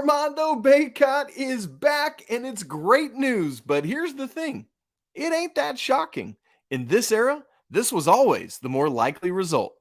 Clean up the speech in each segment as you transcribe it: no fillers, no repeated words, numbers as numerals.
Armando Bacot is back, and it's great news. But here's the thing, it ain't that shocking. In this era, this was always the more likely result.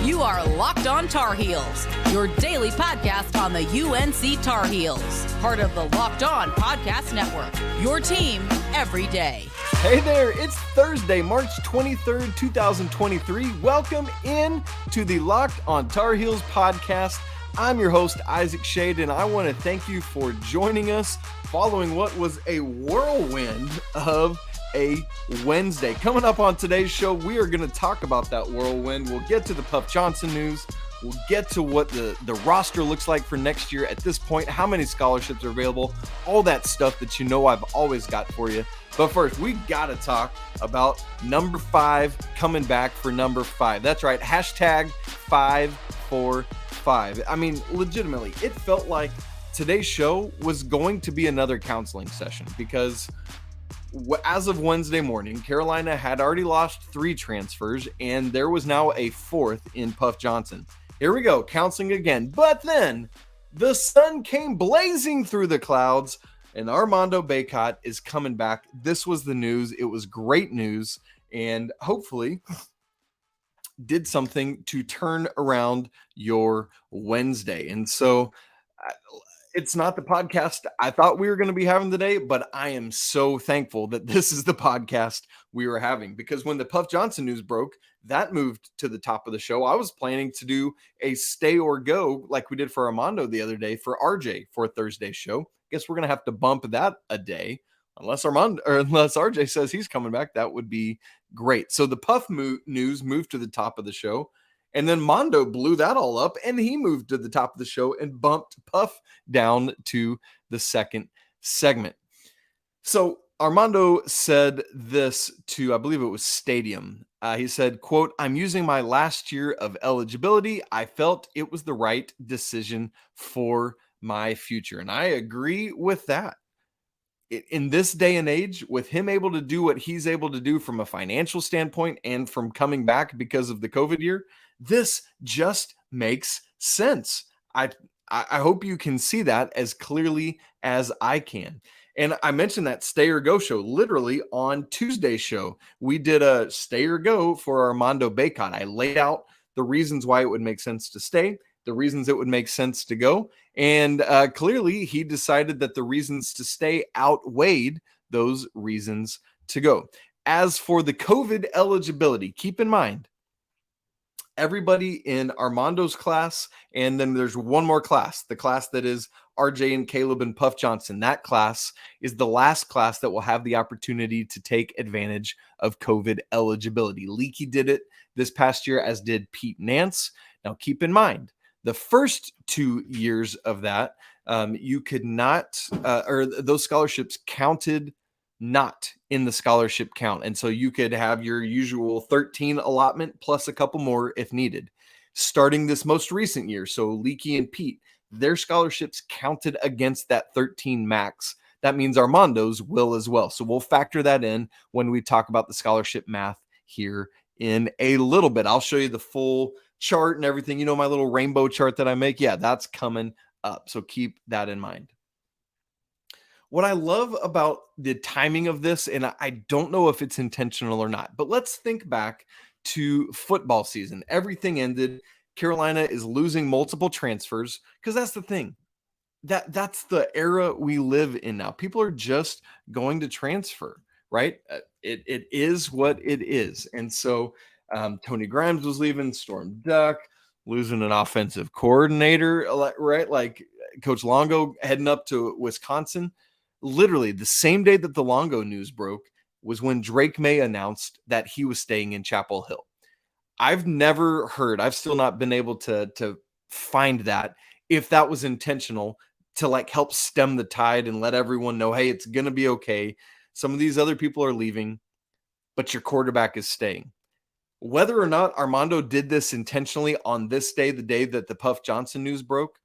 You are Locked On Tar Heels, your daily podcast on the UNC Tar Heels, part of the Locked On Podcast Network, your team every day. Hey there, it's Thursday, March 23rd, 2023. Welcome in to the Locked On Tar Heels podcast. I'm your host, Isaac Shade, and I want to thank you for joining us following what was a whirlwind of a Wednesday. Coming up on today's show, we are going to talk about that whirlwind. We'll get to the Puff Johnson news. We'll get to what the roster looks like for next year at this point, how many scholarships are available, all that stuff that you know I've always got for you. But first, we got to talk about number 5 coming back for number 5. That's right, hashtag 545. I mean, legitimately, it felt like today's show was going to be another counseling session because as of Wednesday morning, Carolina had already lost 3 transfers, and there was now a 4th in Puff Johnson. Here we go, counseling again. But then the sun came blazing through the clouds, and Armando Bacot is coming back. This was the news. It was great news, and hopefully did something to turn around your Wednesday. And so it's not the podcast I thought we were going to be having today, but I am so thankful that this is the podcast we were having, because when the Puff Johnson news broke, that moved to the top of the show. I was planning to do a stay or go like we did for Armando the other day for RJ for Thursday's show. Guess we're going to have to bump that a day unless RJ says he's coming back. That would be great. So the Puff news moved to the top of the show. And then Mondo blew that all up, and he moved to the top of the show and bumped Puff down to the second segment. So Armando said this to, I believe it was Stadium. He said, quote, "I'm using my last year of eligibility. I felt it was the right decision for my future." And I agree with that. In this day and age, with him able to do what he's able to do from a financial standpoint and from coming back because of the COVID year, this just makes sense. I hope you can see that as clearly as I can. And I mentioned that stay or go show literally on Tuesday's show. We did a stay or go for Armando Bacot. I laid out the reasons why it would make sense to stay, the reasons it would make sense to go. And clearly he decided that the reasons to stay outweighed those reasons to go. As for the COVID eligibility, keep in mind, everybody in Armando's class, and then there's one more class, the class that is RJ and Caleb and Puff Johnson. That class is the last class that will have the opportunity to take advantage of COVID eligibility. Leaky did it this past year, as did Pete Nance. Now, keep in mind, the first 2 years of that, you could not, or those scholarships counted not in the scholarship count. And so you could have your usual 13 allotment plus a couple more if needed. Starting this most recent year, so Leaky and Pete, their scholarships counted against that 13 max. That means Armando's will as well. So we'll factor that in when we talk about the scholarship math here in a little bit. I'll show you the full chart and everything. You know, my little rainbow chart that I make? Yeah, that's coming up. So keep that in mind. What I love about the timing of this, and I don't know if it's intentional or not, but let's think back to football season. Everything ended. Carolina is losing multiple transfers because that's the thing. That's the era we live in now. People are just going to transfer, right? It is what it is. And so Tony Grimes was leaving, Storm Duck, losing an offensive coordinator, right? Like Coach Longo heading up to Wisconsin. Literally the same day that the Longo news broke was when Drake May announced that he was staying in Chapel Hill. I've never heard, I've still not been able to find that, if that was intentional to like help stem the tide and let everyone know, hey, it's going to be okay. Some of these other people are leaving, but your quarterback is staying. Whether or not Armando did this intentionally on this day, the day that the Puff Johnson news broke,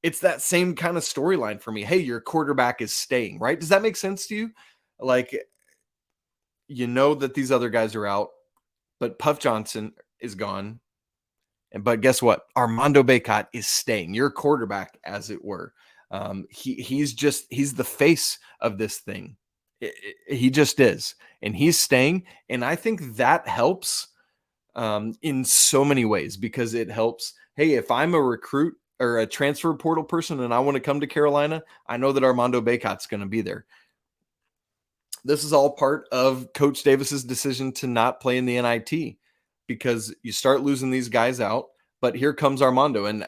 it's that same kind of storyline for me. Hey, your quarterback is staying, right? Does that make sense to you? Like, you know that these other guys are out, but Puff Johnson is gone But guess what? Armando Bacot is staying, your quarterback, as it were. He's the face of this thing. He just is. And he's staying. And I think that helps in so many ways, because it helps. Hey, if I'm a recruit or a transfer portal person and I want to come to Carolina, I know that Armando Bacot's going to be there. This is all part of Coach Davis's decision to not play in the NIT, because you start losing these guys out. But here comes Armando, and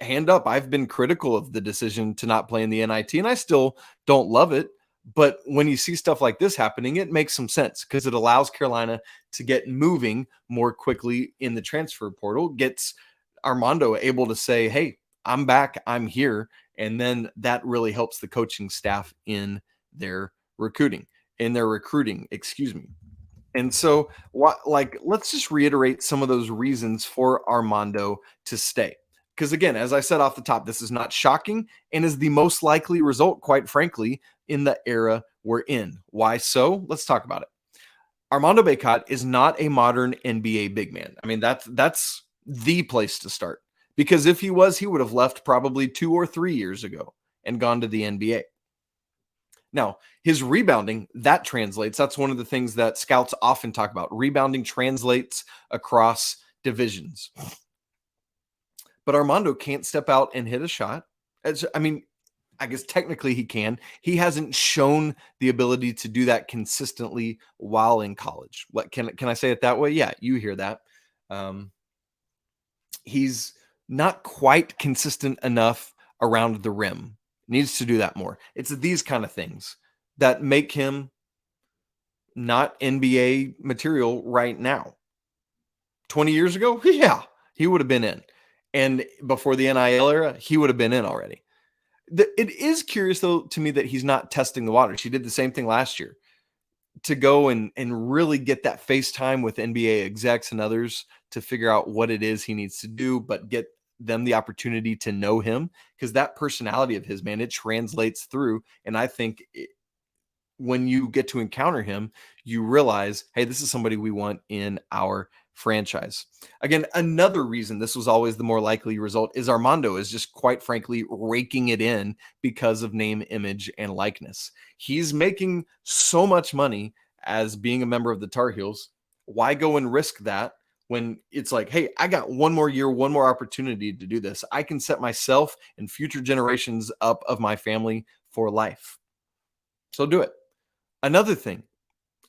hand up, I've been critical of the decision to not play in the NIT, and I still don't love it. But when you see stuff like this happening, it makes some sense, because it allows Carolina to get moving more quickly in the transfer portal, gets Armando able to say, hey, I'm back, I'm here. And then that really helps the coaching staff in their recruiting, excuse me. And so, let's just reiterate some of those reasons for Armando to stay. Because again, as I said off the top, this is not shocking and is the most likely result, quite frankly, in the era we're in. Why so? Let's talk about it. Armando Bacot is not a modern NBA big man. I mean, that's the place to start. Because if he was, he would have left probably 2 or 3 years ago and gone to the NBA. Now, his rebounding, that translates. That's one of the things that scouts often talk about. Rebounding translates across divisions. But Armando can't step out and hit a shot. I guess technically he can. He hasn't shown the ability to do that consistently while in college. What can I say it that way? Yeah, you hear that. He's not quite consistent enough around the rim. Needs to do that more. It's these kind of things that make him not NBA material right now. 20 years ago, yeah, he would have been in. And before the NIL era, he would have been in already. It is curious, though, to me that he's not testing the waters. He did the same thing last year to go and really get that FaceTime with NBA execs and others to figure out what it is he needs to do, but get them the opportunity to know him, because that personality of his, man, it translates through. And I think when you get to encounter him, you realize, hey, this is somebody we want in our franchise. Again, another reason this was always the more likely result is Armando is just, quite frankly, raking it in because of name, image, and likeness. He's making so much money as being a member of the Tar Heels. Why go and risk that when it's like, hey, I got one more year, one more opportunity to do this. I can set myself and future generations up of my family for life. So do it. Another thing,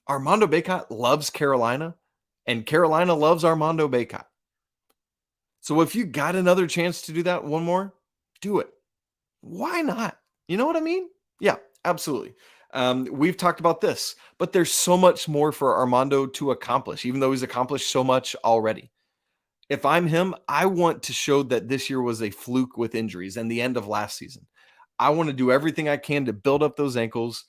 Armando Bacot loves Carolina, and Carolina loves Armando Bacot. So if you got another chance to do that one more, do it. Why not? You know what I mean? Yeah, absolutely. We've talked about this, but there's so much more for Armando to accomplish, even though he's accomplished so much already. If I'm him, I want to show that this year was a fluke with injuries and the end of last season. I want to do everything I can to build up those ankles,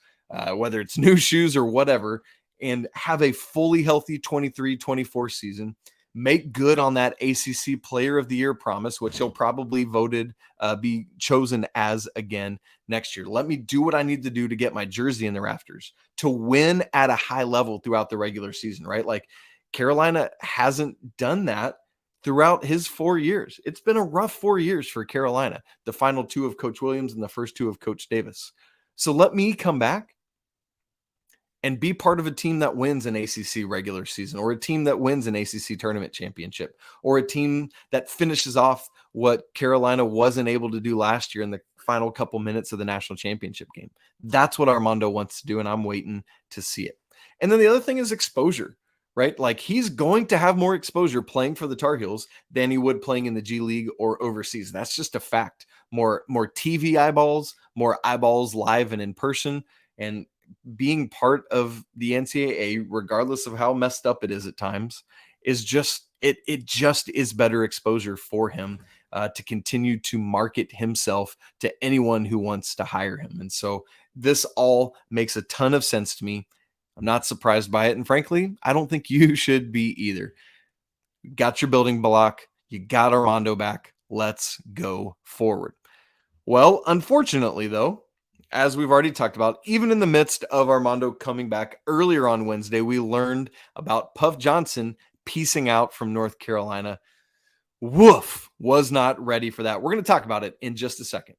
whether it's new shoes or whatever, and have a fully healthy 23-24 season, make good on that ACC Player of the Year promise, which he'll probably be chosen as again next year. Let me do what I need to do to get my jersey in the rafters, to win at a high level throughout the regular season, right? Like, Carolina hasn't done that throughout his 4 years. It's been a rough 4 years for Carolina, the final 2 of Coach Williams and the first 2 of Coach Davis. So let me come back and be part of a team that wins an ACC regular season, or a team that wins an ACC tournament championship, or a team that finishes off what Carolina wasn't able to do last year in the final couple minutes of the national championship game. That's what Armando wants to do, and I'm waiting to see it. And then the other thing is exposure, right? Like, he's going to have more exposure playing for the Tar Heels than he would playing in the G League or overseas. That's just a fact. More TV eyeballs, more eyeballs live and in person, and being part of the NCAA, regardless of how messed up it is at times, is just, it just is better exposure for him to continue to market himself to anyone who wants to hire him. And so this all makes a ton of sense to me. I'm not surprised by it. And frankly, I don't think you should be either. You got your building block. You got Armando back. Let's go forward. Well, unfortunately, though, as we've already talked about, even in the midst of Armando coming back earlier on Wednesday, we learned about Puff Johnson piecing out from North Carolina. woof, was not ready for that. We're going to talk about it in just a second.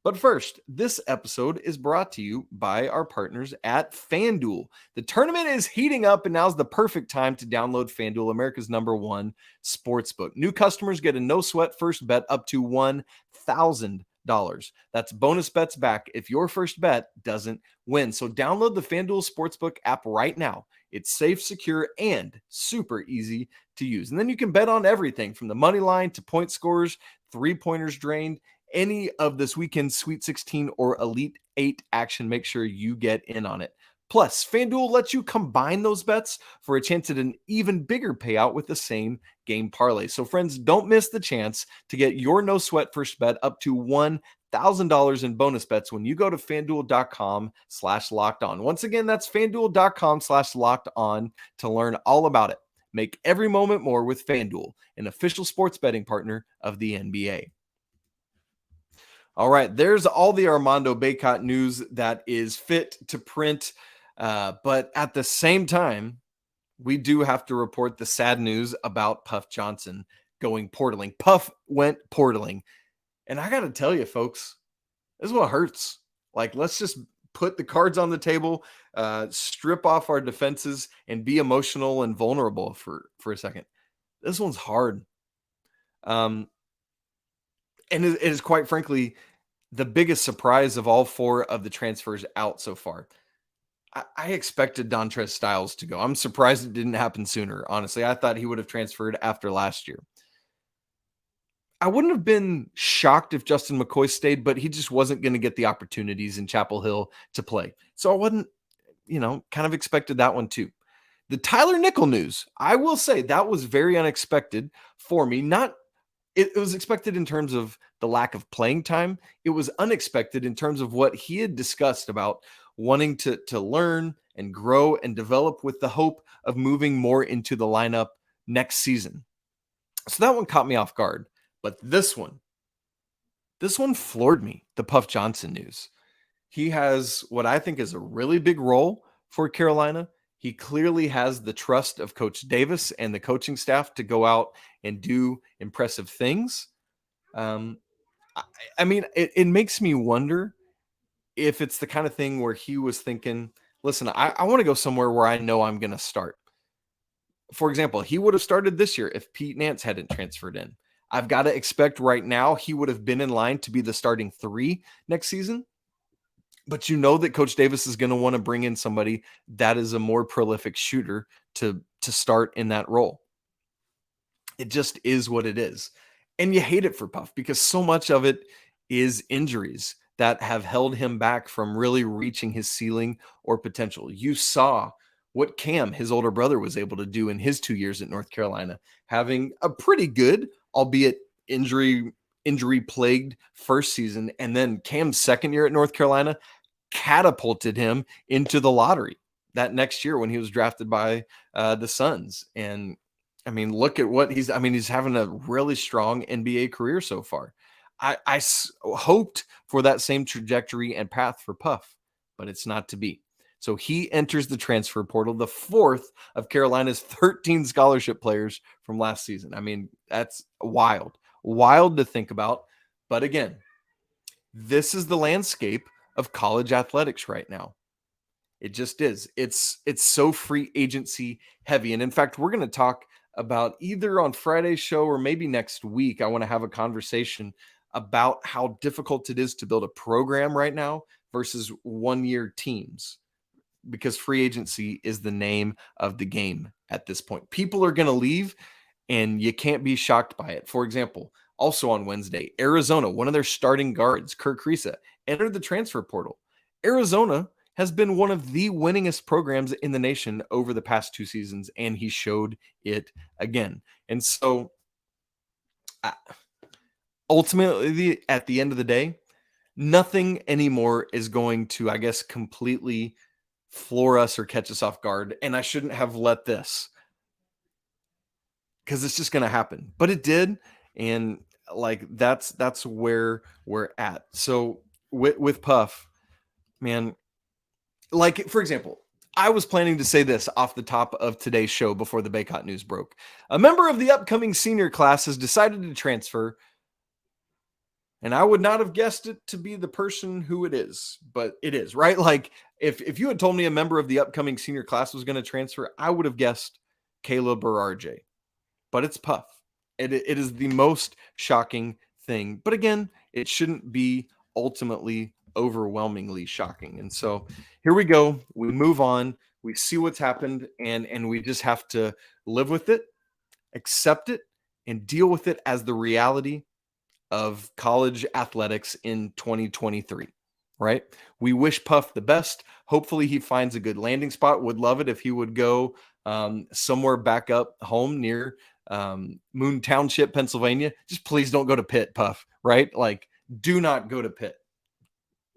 But first, this episode is brought to you by our partners at FanDuel. The tournament is heating up, and now's the perfect time to download FanDuel, America's #1 sportsbook. New customers get a no-sweat first bet up to $1,000. That's bonus bets back if your first bet doesn't win. So download the FanDuel Sportsbook app right now. It's safe, secure, and super easy to use. And then you can bet on everything from the money line to point scores, three-pointers drained, any of this weekend's Sweet 16 or Elite 8 action. Make sure you get in on it. Plus, FanDuel lets you combine those bets for a chance at an even bigger payout with the same game parlay. So friends, don't miss the chance to get your no sweat first bet up to $1,000 in bonus bets when you go to FanDuel.com/locked on. Once again, that's FanDuel.com/locked on to learn all about it. Make every moment more with FanDuel, an official sports betting partner of the NBA. All right, there's all the Armando Bacot news that is fit to print. But at the same time, we do have to report the sad news about Puff Johnson going portaling. Puff went portaling. And I got to tell you, folks, this is what hurts. Like, let's just put the cards on the table, strip off our defenses, and be emotional and vulnerable for a second. This one's hard. And it is quite frankly the biggest surprise of all four of the transfers out so far. I expected Dontrez Styles to go. I'm surprised it didn't happen sooner. Honestly, I thought he would have transferred after last year. I wouldn't have been shocked if Justin McKoy stayed, but he just wasn't going to get the opportunities in Chapel Hill to play. So I wasn't, kind of expected that one too. The Tyler Nickel news, I will say that was very unexpected for me. It was expected in terms of the lack of playing time. It was unexpected in terms of what he had discussed about wanting to learn and grow and develop with the hope of moving more into the lineup next season. So that one caught me off guard. But this one floored me, the Puff Johnson news. He has what I think is a really big role for Carolina. He clearly has the trust of Coach Davis and the coaching staff to go out and do impressive things. It makes me wonder if it's the kind of thing where he was thinking, listen, I want to go somewhere where I know I'm going to start. For example, he would have started this year if Pete Nance hadn't transferred in. I've got to expect right now he would have been in line to be the starting 3 next season. But you know that Coach Davis is going to want to bring in somebody that is a more prolific shooter to start in that role. It just is what it is. And you hate it for Puff because so much of it is injuries that have held him back from really reaching his ceiling or potential. You saw what Cam, his older brother, was able to do in his 2 years at North Carolina, having a pretty good, albeit injury-plagued first season. And then Cam's second year at North Carolina catapulted him into the lottery that next year when he was drafted by the Suns. And look at what he's having a really strong NBA career so far. I hoped for that same trajectory and path for Puff, but it's not to be. So he enters the transfer portal, the 4th of Carolina's 13 scholarship players from last season. That's wild to think about. But again, this is the landscape of college athletics right now. It just is. It's so free agency heavy. And in fact, we're going to talk about either on Friday's show or maybe next week. I want to have a conversation about how difficult it is to build a program right now versus one-year teams, because free agency is the name of the game at this point. People are going to leave, and you can't be shocked by it. For example, also on Wednesday, Arizona, one of their starting guards, Kirk Risa, entered the transfer portal. Arizona has been one of the winningest programs in the nation over the past 2 seasons, and he showed it again. And so ultimately, at the end of the day, nothing anymore is going to, I guess, completely floor us or catch us off guard. And I shouldn't have let this, because it's just going to happen. But it did. And that's where we're at. So with Puff, man, for example, I was planning to say this off the top of today's show before the Bacot news broke. A member of the upcoming senior class has decided to transfer, and I would not have guessed it to be the person who it is, but it is, right? Like, if you had told me a member of the upcoming senior class was going to transfer, I would have guessed Caleb or RJ, but it's Puff. It is the most shocking thing. But again, it shouldn't be ultimately overwhelmingly shocking. And so here we go. We move on. We see what's happened, and we just have to live with it, accept it, and deal with it as the reality of college athletics in 2023, right? We wish Puff the best. Hopefully he finds a good landing spot. Would love it if he would go somewhere back up home near Moon Township, Pennsylvania. Just please don't go to Pitt, Puff, right? Like, do not go to Pitt,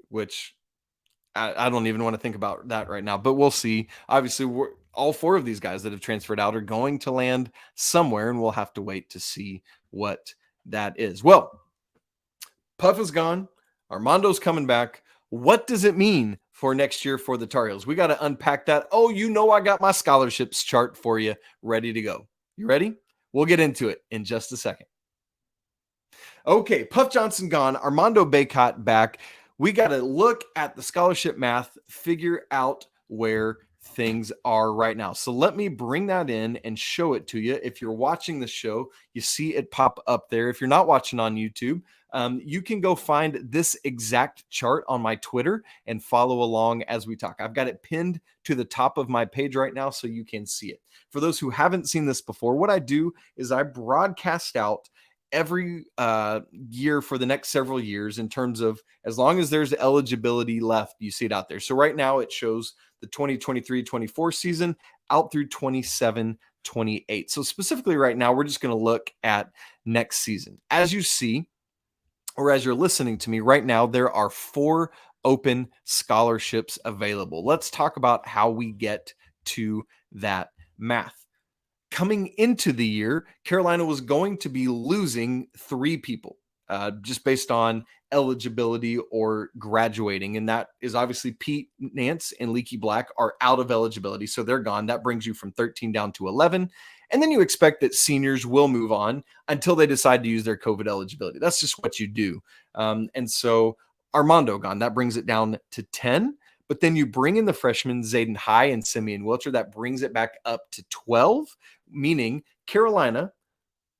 which I don't even want to think about that right now, but we'll see. Obviously, all four of these guys that have transferred out are going to land somewhere, and we'll have to wait to see what that is. Well, Puff is gone. Armando's coming back. What does it mean for next year for the Tar Heels? We got to unpack that. Oh, I got my scholarships chart for you ready to go. You ready? We'll get into it in just a second. Okay, Puff Johnson gone. Armando Bacot back. We got to look at the scholarship math, figure out where things are right now. So let me bring that in and show it to you. If you're watching the show, you see it pop up there. If you're not watching on YouTube, you can go find this exact chart on my Twitter and follow along as we talk. I've got it pinned to the top of my page right now so you can see it. For those who haven't seen this before, what I do is I broadcast out every year for the next several years in terms of as long as there's eligibility left, you see it out there. So right now it shows the 2023-24 season out through 27-28. So specifically right now, we're just going to look at next season. As you see, or as you're listening to me right now, there are 4 open scholarships available. Let's talk about how we get to that math. Coming into the year, Carolina was going to be losing 3 people just based on eligibility or graduating. And that is obviously Pete Nance and Leaky Black are out of eligibility. So they're gone. That brings you from 13 down to 11. And then you expect that seniors will move on until they decide to use their COVID eligibility. That's just what you do. And so Armando gone. That brings it down to 10. But then you bring in the freshmen, Zayden High and Simeon Wilcher. That brings it back up to 12, meaning Carolina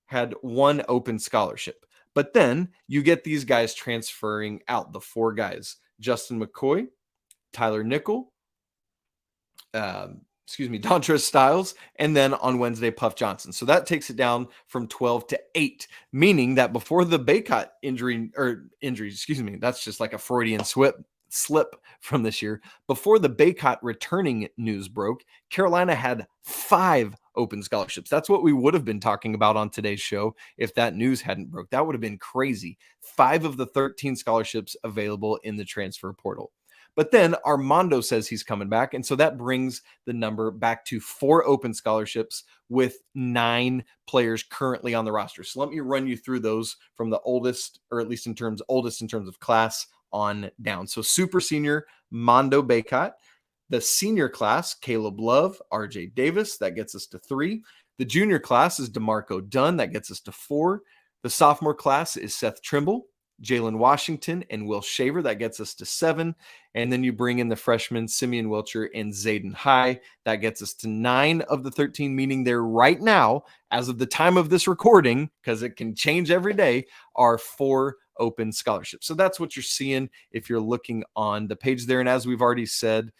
had 1 open scholarship. But then you get these guys transferring out, the 4 guys, Justin McKoy, Tyler Nickel, Dontrez Styles, and then on Wednesday, Puff Johnson. So that takes it down from 12 to 8, meaning that before the Bacot injury, that's just like a Freudian slip from this year. Before the Bacot returning news broke, Carolina had 5 open scholarships. That's what we would have been talking about on today's show if that news hadn't broke. That would have been crazy. 5 of the 13 scholarships available in the transfer portal. But then Armando says he's coming back, and so that brings the number back to 4 open scholarships with 9 players currently on the roster. So let me run you through those from the oldest, or at least in terms of class on down. So super senior, Mondo Bacot. The senior class, Caleb Love, RJ Davis, that gets us to 3. The junior class is DeMarco Dunn, that gets us to 4. The sophomore class is Seth Trimble, Jalen Washington, and Will Shaver, that gets us to 7. And then you bring in the freshmen, Simeon Wilcher and Zayden High, that gets us to 9 of the 13, meaning there right now, as of the time of this recording, because it can change every day, are 4 open scholarships. So that's what you're seeing if you're looking on the page there. And as we've already said,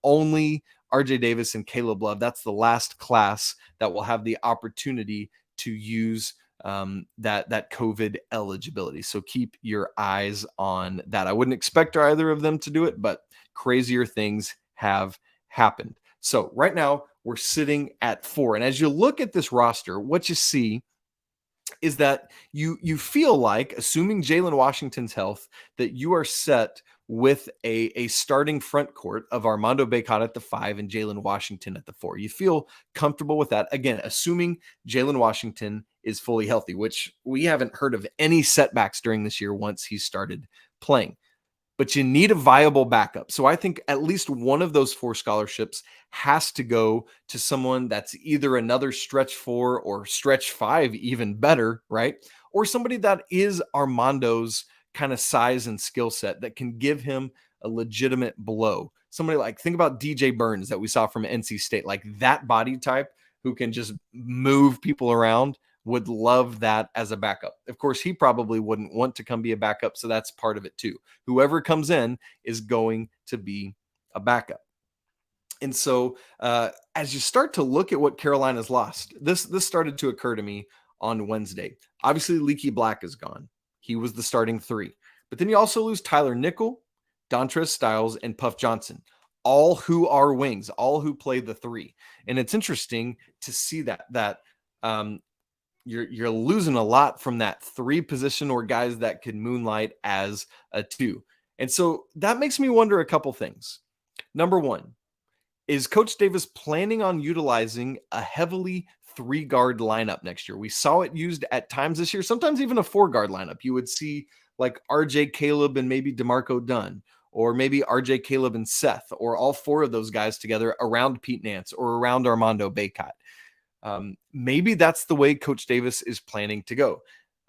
only RJ Davis and Caleb Love, that's the last class that will have the opportunity to use that COVID eligibility. So keep your eyes on that. I wouldn't expect either of them to do it, but crazier things have happened. So right now we're sitting at 4. And as you look at this roster, what you see is that you feel like, assuming Jalen Washington's health, that you are set with a starting front court of Armando Bacot at the 5 and Jalen Washington at the 4. You feel comfortable with that. Again, assuming Jalen Washington is fully healthy, which we haven't heard of any setbacks during this year once he started playing. but you need a viable backup. So I think at least one of those 4 scholarships has to go to someone that's either another stretch 4 or stretch 5, even better, right? Or somebody that is Armando's kind of size and skill set that can give him a legitimate blow. Somebody like, think about DJ Burns that we saw from NC State, like that body type who can just move people around. Would love that as a backup. Of course, he probably wouldn't want to come be a backup, so that's part of it too. Whoever comes in is going to be a backup. And so as you start to look at what Carolina's lost, this started to occur to me on Wednesday. Obviously, Leaky Black is gone. He was the starting 3. But then you also lose Tyler Nickel, Dontrez Styles, and Puff Johnson, all who are wings, all who play the 3. And it's interesting to see that you're losing a lot from that 3 position or guys that could moonlight as a 2. And so that makes me wonder a couple things. Number one, is Coach Davis planning on utilizing a heavily 3-guard lineup next year? We saw it used at times this year, sometimes even a 4-guard lineup. You would see like RJ Caleb and maybe DeMarco Dunn, or maybe RJ Caleb and Seth, or all 4 of those guys together around Pete Nance or around Armando Bacot. Maybe that's the way Coach Davis is planning to go.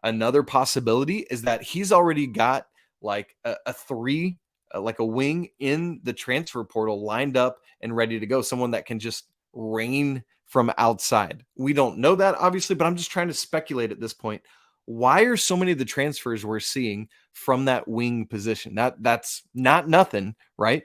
Another possibility is that he's already got like a 3, like a wing in the transfer portal lined up and ready to go. Someone that can just rain from outside. We don't know that obviously, but I'm just trying to speculate at this point. Why are so many of the transfers we're seeing from that wing position? That's not nothing, right?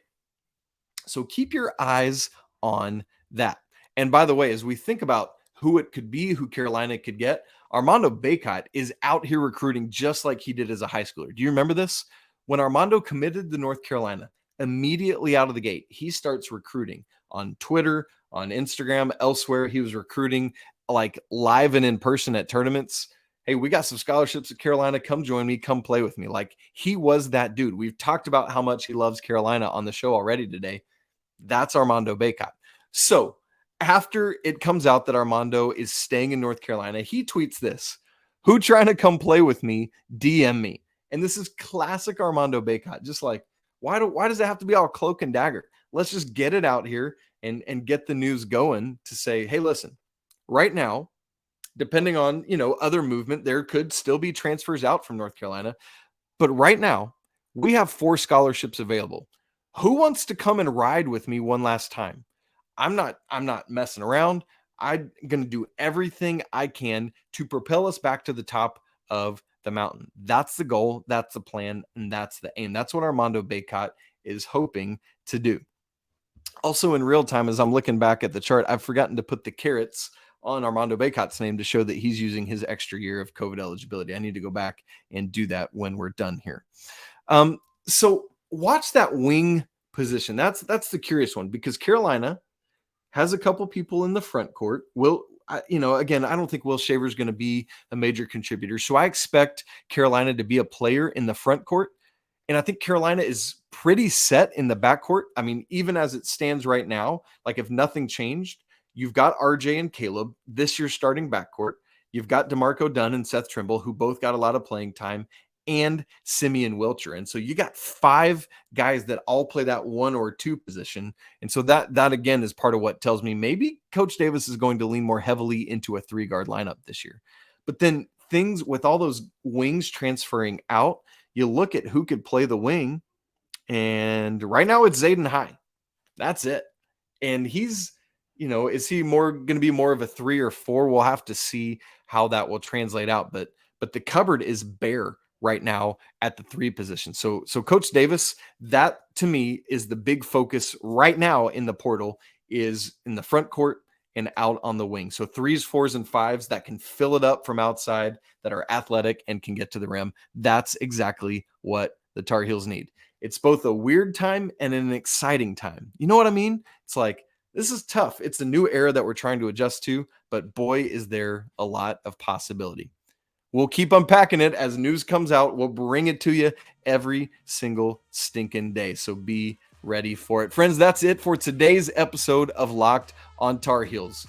So keep your eyes on that. And by the way, as we think about who it could be, who Carolina could get, Armando Bacot is out here recruiting just like he did as a high schooler. Do you remember this? When Armando committed to North Carolina, immediately out of the gate, he starts recruiting on Twitter, on Instagram, elsewhere. He was recruiting like live and in person at tournaments. Hey, we got some scholarships at Carolina. Come join me. Come play with me. Like, he was that dude. We've talked about how much he loves Carolina on the show already today. That's Armando Bacot. So after it comes out that Armando is staying in North Carolina, he tweets this: "Who trying to come play with me? DM me." And this is classic Armando Bacot. Just like, why does it have to be all cloak and dagger? Let's just get it out here and get the news going to say, hey, listen, right now, depending on, other movement, there could still be transfers out from North Carolina. But right now, we have 4 scholarships available. Who wants to come and ride with me one last time? I'm not messing around. I'm going to do everything I can to propel us back to the top of the mountain. That's the goal. That's the plan. And that's the aim. That's what Armando Bacot is hoping to do. Also, in real time, as I'm looking back at the chart, I've forgotten to put the carrots on Armando Bacot's name to show that he's using his extra year of COVID eligibility. I need to go back and do that when we're done here. So watch that wing position. That's the curious one, because Carolina has a couple people in the front court. Again, I don't think Will Shaver's going to be a major contributor. So I expect Carolina to be a player in the front court. And I think Carolina is pretty set in the backcourt. I mean, even as it stands right now, like if nothing changed, you've got RJ and Caleb, this year's starting backcourt. You've got DeMarco Dunn and Seth Trimble, who both got a lot of playing time, and Simeon Wilcher. And so you got 5 guys that all play that 1 or 2 position. And so that again is part of what tells me maybe Coach Davis is going to lean more heavily into a 3-guard lineup this year. But then things with all those wings transferring out, you look at who could play the wing, and right now it's Zayden High. That's it. And he's, is he going to be more of a 3 or 4? We'll have to see how that will translate out. But the cupboard is bare right now at the 3 position. So Coach Davis, that to me is the big focus right now in the portal, is in the front court and out on the wing. So 3s, 4s, and 5s that can fill it up from outside, that are athletic and can get to the rim. That's exactly what the Tar Heels need. It's both a weird time and an exciting time. You know what I mean? It's like, this is tough. It's a new era that we're trying to adjust to, but boy, is there a lot of possibility. We'll keep unpacking it as news comes out. We'll bring it to you every single stinking day. So be ready for it. Friends, that's it for today's episode of Locked on Tar Heels.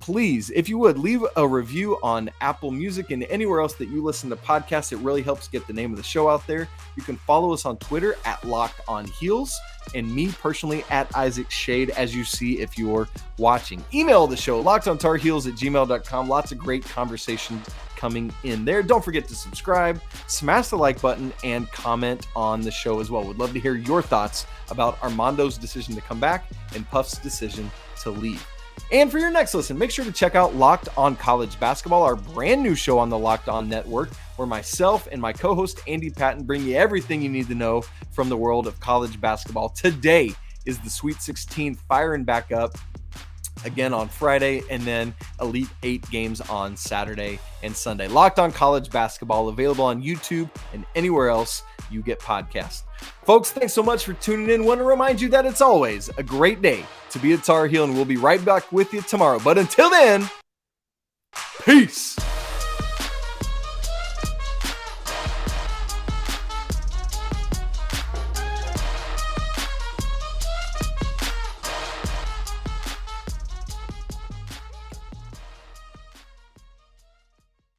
please, if you would, leave a review on Apple Music and anywhere else that you listen to podcasts. It really helps get the name of the show out there. You can follow us on Twitter at Locked On Heels, and me personally at Isaac Shade, as you see if you're watching. Email the show, lockedontarheels@gmail.com. Lots of great conversation coming in there. Don't forget to subscribe, smash the like button, and comment on the show as well. We'd love to hear your thoughts about Armando's decision to come back and Puff's decision to leave. And for your next listen, make sure to check out Locked On College Basketball, our brand new show on the Locked On Network, where myself and my co-host Andy Patton bring you everything you need to know from the world of college basketball. Today is the Sweet 16 firing back up again on Friday, and then Elite 8 games on Saturday and Sunday. Locked On College Basketball, available on YouTube and anywhere else you get podcasts. Folks, thanks so much for tuning in. Want to remind you that it's always a great day to be a Tar Heel, and we'll be right back with you tomorrow. But until then, peace.